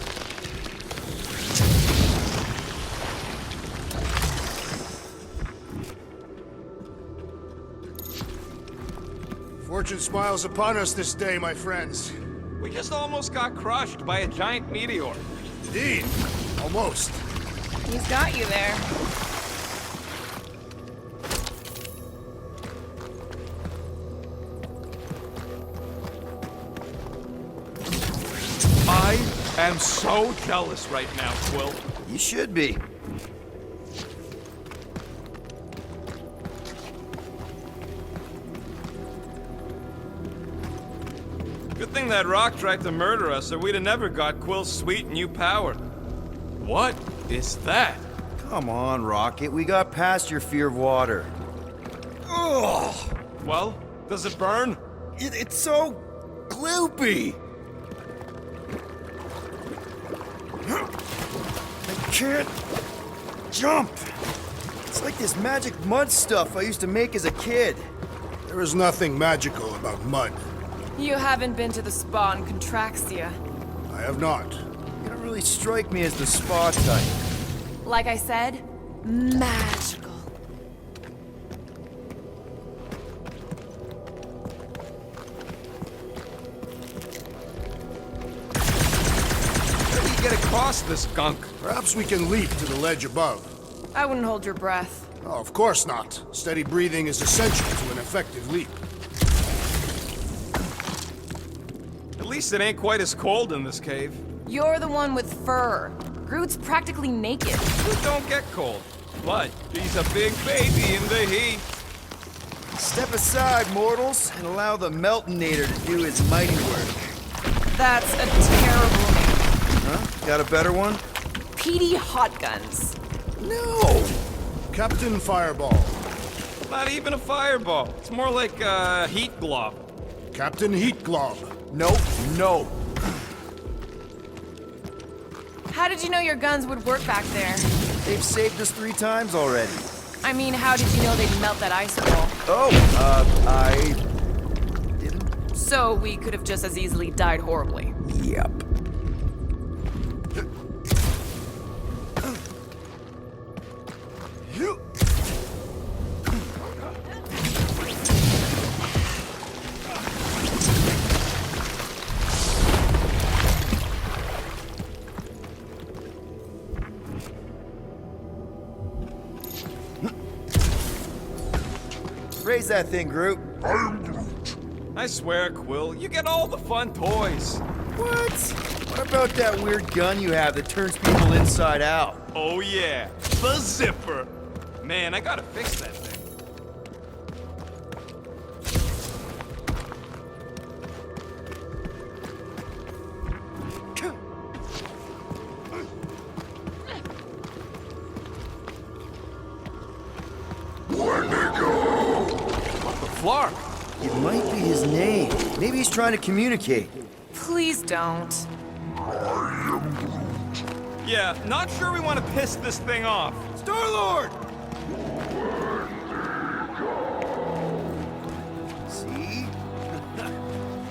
Fortune smiles upon us this day, my friends. We just almost got crushed by a giant meteor. Indeed. Almost. He's got you there. I am so jealous right now, Quill. You should be. Good thing that rock tried to murder us, or we'd have never got Quill's sweet new power. What is that? Come on, Rocket. We got past your fear of water. Ugh! Well, does it burn? It's so gloopy. I can't jump. It's like this magic mud stuff I used to make as a kid. There is nothing magical about mud. You haven't been to the spa in Contraxia. I have not. You don't really strike me as the spa type. Like I said, magical. How do you get across this gunk? Perhaps we can leap to the ledge above. I wouldn't hold your breath. Oh, of course not. Steady breathing is essential to an effective leap. At least it ain't quite as cold in this cave. You're the one with fur. Groot's practically naked. Groot don't get cold, but he's a big baby in the heat. Step aside, mortals, and allow the Meltonator to do his mighty work. That's a terrible name. Huh? Got a better one? Petey Hot Guns. No! Captain Fireball. Not even a fireball. It's more like a heat glob. Captain Heat Glob. Nope, no. How did you know your guns would work back there? They've saved us 3 times already. I mean, how did you know they'd melt that ice wall? Oh, I didn't. So we could have just as easily died horribly. Yep. Raise that thing, Groot. I'm Groot. I swear, Quill, you get all the fun toys. What? What about that weird gun you have that turns people inside out? Oh yeah, the zipper. Man, I gotta fix that thing. Flark. It might be his name. Maybe he's trying to communicate. Please don't. Yeah, not sure we want to piss this thing off. Star-Lord! See?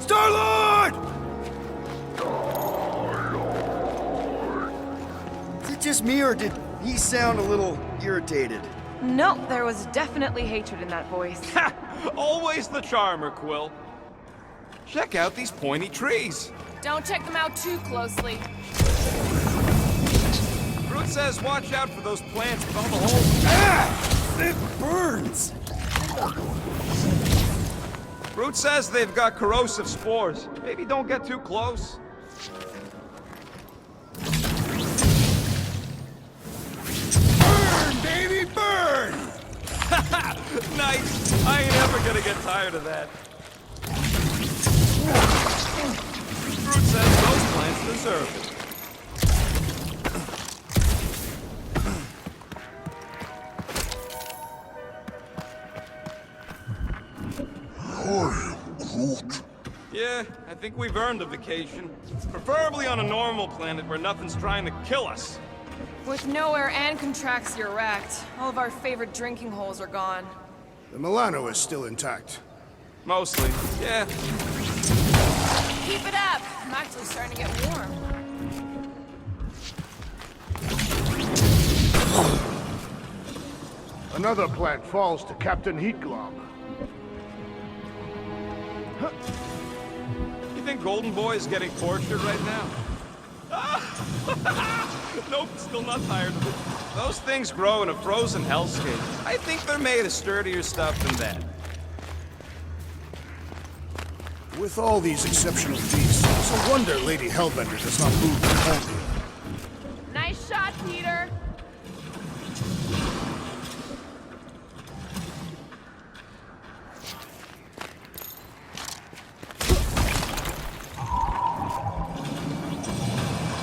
Star-Lord! Is it just me, or did he sound a little irritated? No, there was definitely hatred in that voice. Ha! Always the charmer, Quill. Check out these pointy trees. Don't check them out too closely. Groot says watch out for those plants with all the holes. Ah! It burns! Groot says they've got corrosive spores. Maybe don't get too close. Burn, baby, burn! Nice! I ain't ever gonna get tired of that. Groot says those plants deserve it. I am Groot. Yeah, I think we've earned a vacation. Preferably on a normal planet where nothing's trying to kill us. With nowhere and Contraxia wrecked, all of our favorite drinking holes are gone. The Milano is still intact. Mostly, yeah. Keep it up! I'm actually starting to get warm. Another plant falls to Captain Heatglob. You think Golden Boy is getting tortured right now? Nope, still not tired of it. Those things grow in a frozen hellscape. I think they're made of sturdier stuff than that. With all these exceptional beasts, it's a wonder Lady Hellbender does not move to Hellgate. Nice shot, Peter!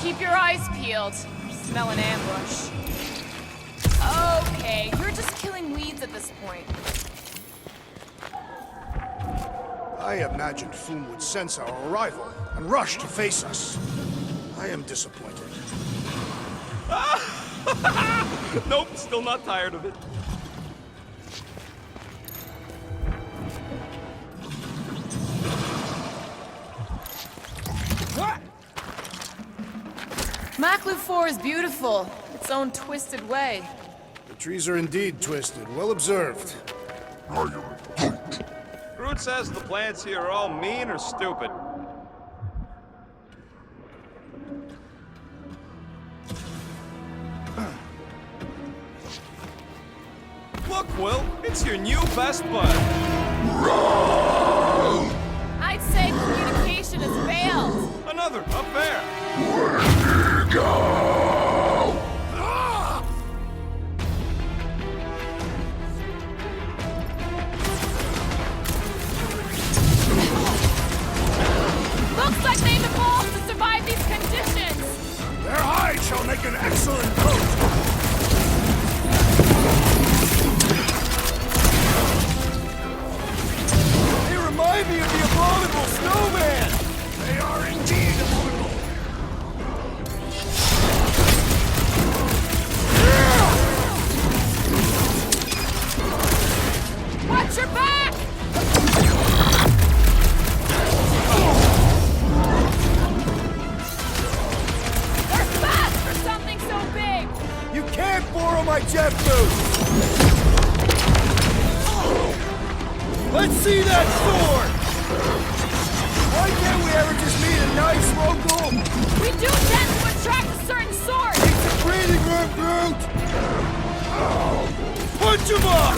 Keep your eyes peeled. Smell an ambush. Okay, you're just killing weeds at this point. I imagined Foom would sense our arrival and rush to face us. I am disappointed. Nope, still not tired of it. Maklu 4 is beautiful, its own twisted way. The trees are indeed twisted. Well observed. I am Groot. Groot says the plants here are all mean or stupid. Look, Will, it's your new best bud. I'd say communication has failed. Another affair. Let me go! Looks like they've evolved to survive these conditions. Their hide shall make an excellent coat. They remind me of the abominable snowman! They are indeed abominable. Watch your back! They're fast for something so big! You can't borrow my jet boots! Let's see that sword! Why can't we ever just meet a nice local? We do tend to attract a certain sort! It's a breathing room, Groot! Punch him up!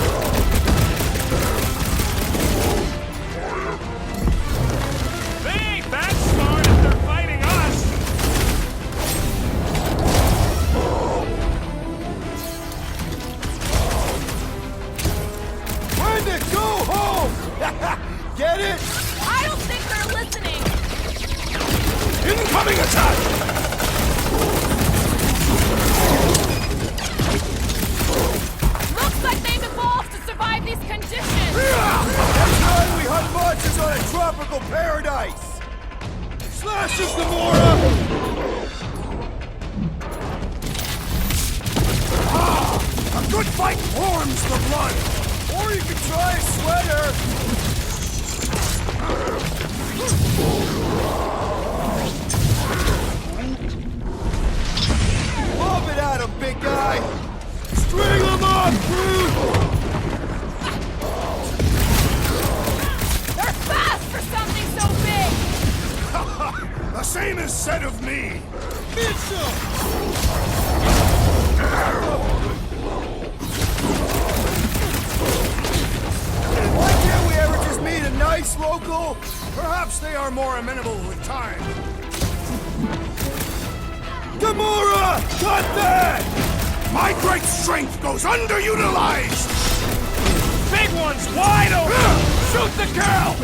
Get it? I don't think they're listening! Incoming attack! Looks like they've evolved to survive these conditions! That's why we hunt monsters on a tropical paradise! Slashes, Gamora! A good fight warms the blood! Or you could try a sweater! Lob it at him, big guy! String him up, Groot! They're fast for something so big! The same is said of me! Mitchell! Why can't we ever just meet a nice local? Perhaps they are more amenable with time. Gamora! Cut that! My great strength goes underutilized! Big one's wide open! Shoot the girl!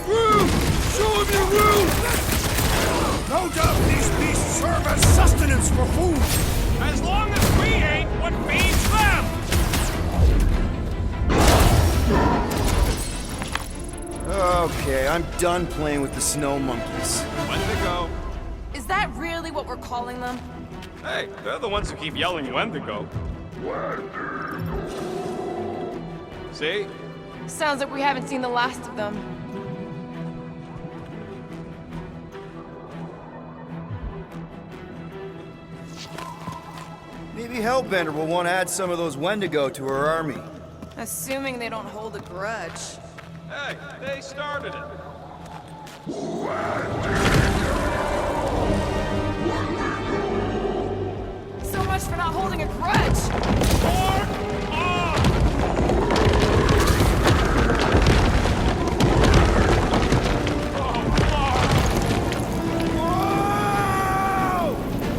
Groot! Show him your root! No doubt these beasts serve as sustenance for food! As long as we ain't what feeds them! Okay, I'm done playing with the snow monkeys. Wendigo. Is that really what we're calling them? Hey, they're the ones who keep yelling Wendigo. See? Sounds like we haven't seen the last of them. Maybe Hellbender will want to add some of those Wendigo to her army. Assuming they don't hold a grudge. Hey, they started it. So much for not holding a grudge! Mark on!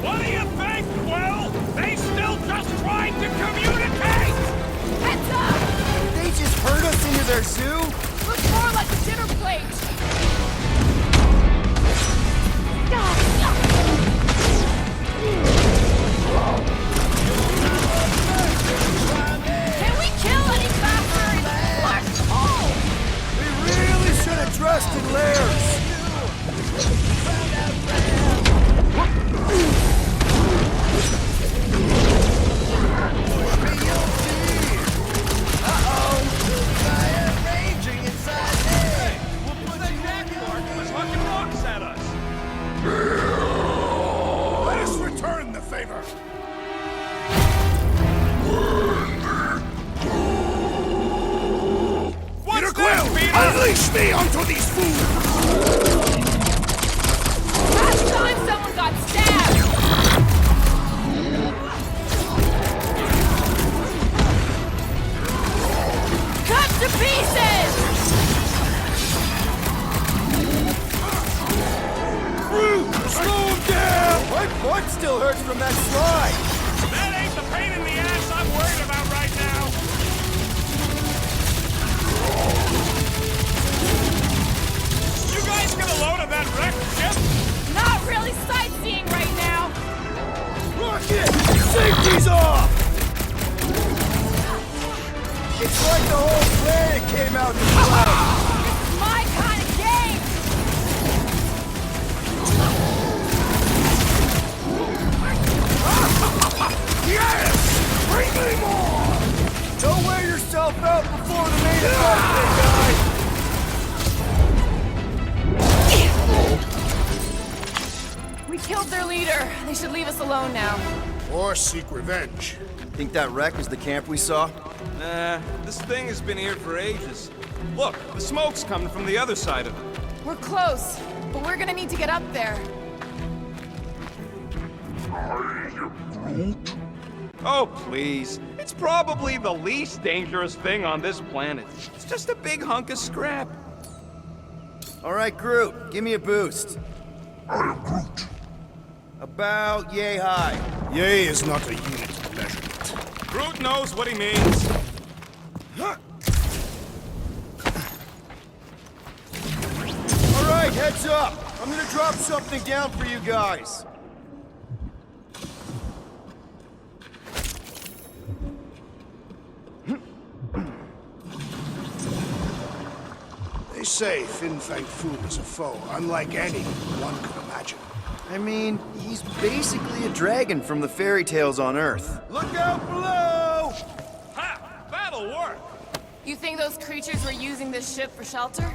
What do you think, Quill? They still just trying to communicate! Heads up! They just herd us into their zoo? Looks more like a dinner plate! Can we kill any faster? Let's go! We really should have dressed in layers! Fucking rocks at us! Let us return the favor! Peter Quill! Unleash me onto these fools! Last time someone got stabbed! Cut to pieces! Groot! Slow him down! My butt still hurts from that slide! That ain't the pain in the ass I'm worried about right now! You guys get a load of that wrecked ship? Not really sightseeing right now! Rocket! Safety's off! It's like the whole planet came out to play! It's my kind of game! Yes! Bring me more! Don't wear yourself out before the main event, big guy! We killed their leader. They should leave us alone now. Or seek revenge. Think that wreck is the camp we saw? Nah, this thing has been here for ages. Look, the smoke's coming from the other side of it. We're close, but we're gonna need to get up there. Oh, please. It's probably the least dangerous thing on this planet. It's just a big hunk of scrap. All right, Groot, give me a boost. I am Groot. About yay high. Yea is not a unit of measurement. Groot knows what he means. Heads up! I'm gonna drop something down for you guys. They say Fang Foom is a foe unlike any one could imagine. I mean, he's basically a dragon from the fairy tales on Earth. Look out below! Ha! That'll work! You think those creatures were using this ship for shelter?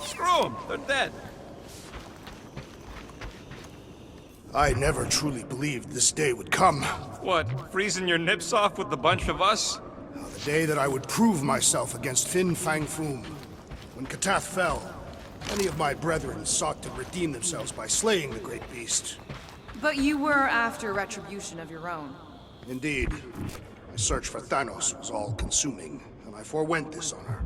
Screw them! They're dead. I never truly believed this day would come. What, freezing your nips off with a bunch of us? The day that I would prove myself against Fang Foom. When Katath fell, many of my brethren sought to redeem themselves by slaying the great beast. But you were after retribution of your own. Indeed, my search for Thanos was all-consuming, and I forewent this honor.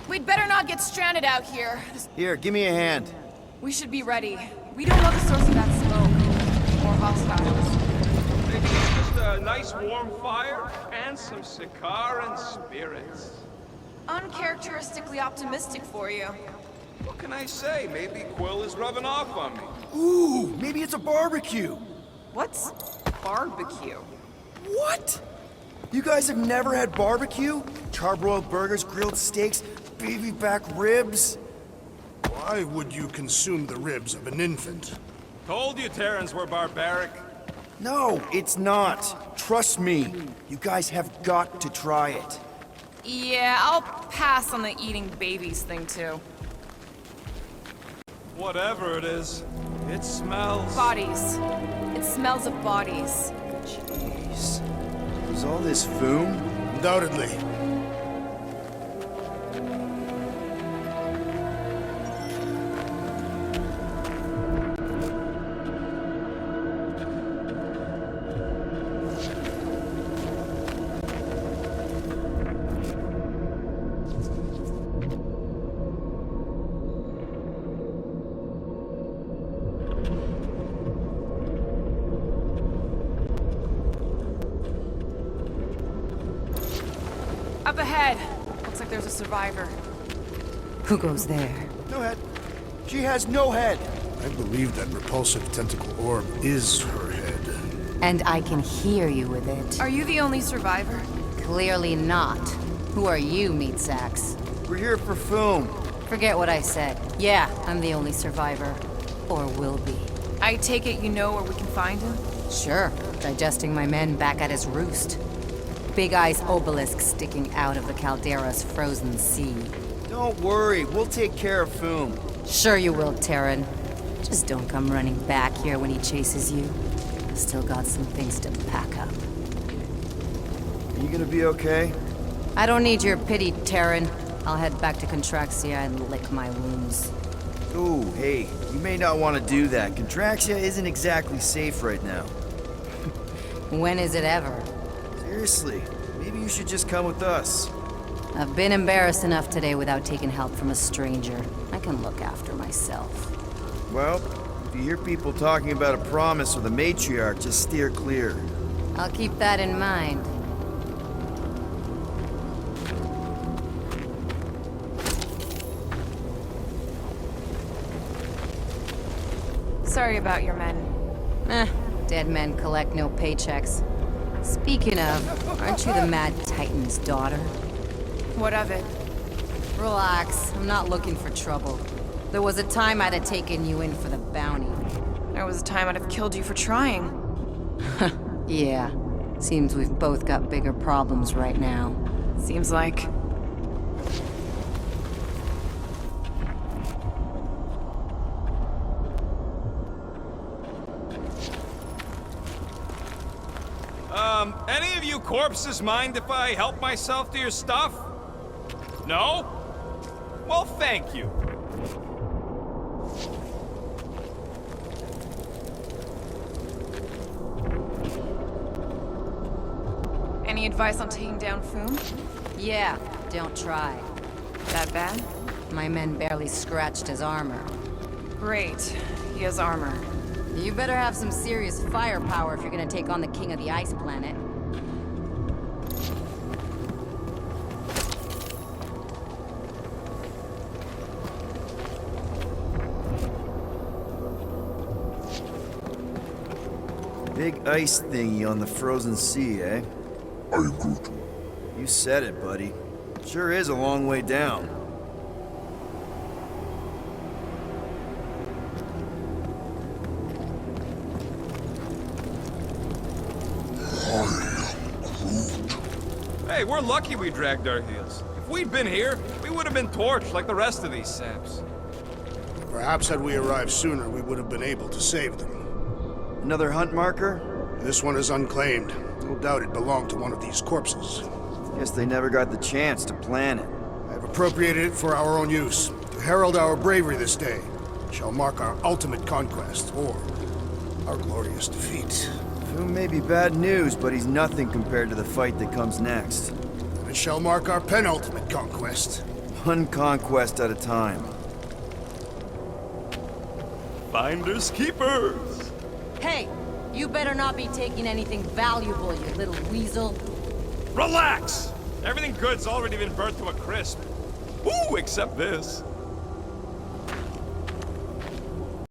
We'd better not get stranded out here. Here, give me a hand. We should be ready. We don't know the source of that smoke. Or hostiles. Maybe just a nice warm fire and some cigar and spirits. Uncharacteristically optimistic for you. What can I say? Maybe Quill is rubbing off on me. Ooh, maybe it's a barbecue. What's barbecue? What? You guys have never had barbecue? Charbroiled burgers, grilled steaks, baby back ribs? Why would you consume the ribs of an infant? Told you Terrans were barbaric. No, it's not. Trust me. You guys have got to try it. Yeah, I'll pass on the eating babies thing too. Whatever it is, it smells... Bodies. It smells of bodies. Jeez. Is all this Foom? Undoubtedly. Up ahead. Looks like there's a survivor. Who goes there? No head. She has no head. I believe that repulsive tentacle orb is her head. And I can hear you with it. Are you the only survivor? Clearly not. Who are you, meat sacks? We're here for Foom. Forget what I said. Yeah, I'm the only survivor. Or will be. I take it you know where we can find him? Sure. Digesting my men back at his roost. Big Eye's obelisk sticking out of the Caldera's frozen sea. Don't worry, we'll take care of Foom. Sure you will, Terran. Just don't come running back here when he chases you. I've still got some things to pack up. Are you gonna be okay? I don't need your pity, Terran. I'll head back to Contraxia and lick my wounds. Ooh, hey, you may not want to do that. Contraxia isn't exactly safe right now. When is it ever? Seriously, maybe you should just come with us. I've been embarrassed enough today without taking help from a stranger. I can look after myself. Well, if you hear people talking about a promise with a matriarch, just steer clear. I'll keep that in mind. Sorry about your men. Dead men collect no paychecks. Speaking of, aren't you the Mad Titan's daughter? What of it? Relax, I'm not looking for trouble. There was a time I'd have taken you in for the bounty. There was a time I'd have killed you for trying. Yeah, seems we've both got bigger problems right now. Seems like. Any of you corpses mind if I help myself to your stuff? No? Well, thank you. Any Any advice on taking down Foom? Yeah, don't try. That bad? My men barely scratched his armor. Great. He has armor. You better have some serious firepower if you're gonna take on the king of the ice planet. Big ice thingy on the frozen sea, eh? I am Groot. You said it, buddy. Sure is a long way down. Hey, we're lucky we dragged our heels. If we'd been here, we would have been torched like the rest of these saps. Perhaps had we arrived sooner, we would have been able to save them. Another hunt marker? This one is unclaimed. No doubt it belonged to one of these corpses. Guess they never got the chance to plan it. I have appropriated it for our own use, to herald our bravery this day. It shall mark our ultimate conquest, or our glorious defeat. Foom may be bad news, but he's nothing compared to the fight that comes next. And it shall mark our penultimate conquest. One conquest at a time. Finders keepers! Hey, you better not be taking anything valuable, you little weasel. Relax! Everything good's already been burnt to a crisp. Woo, except this.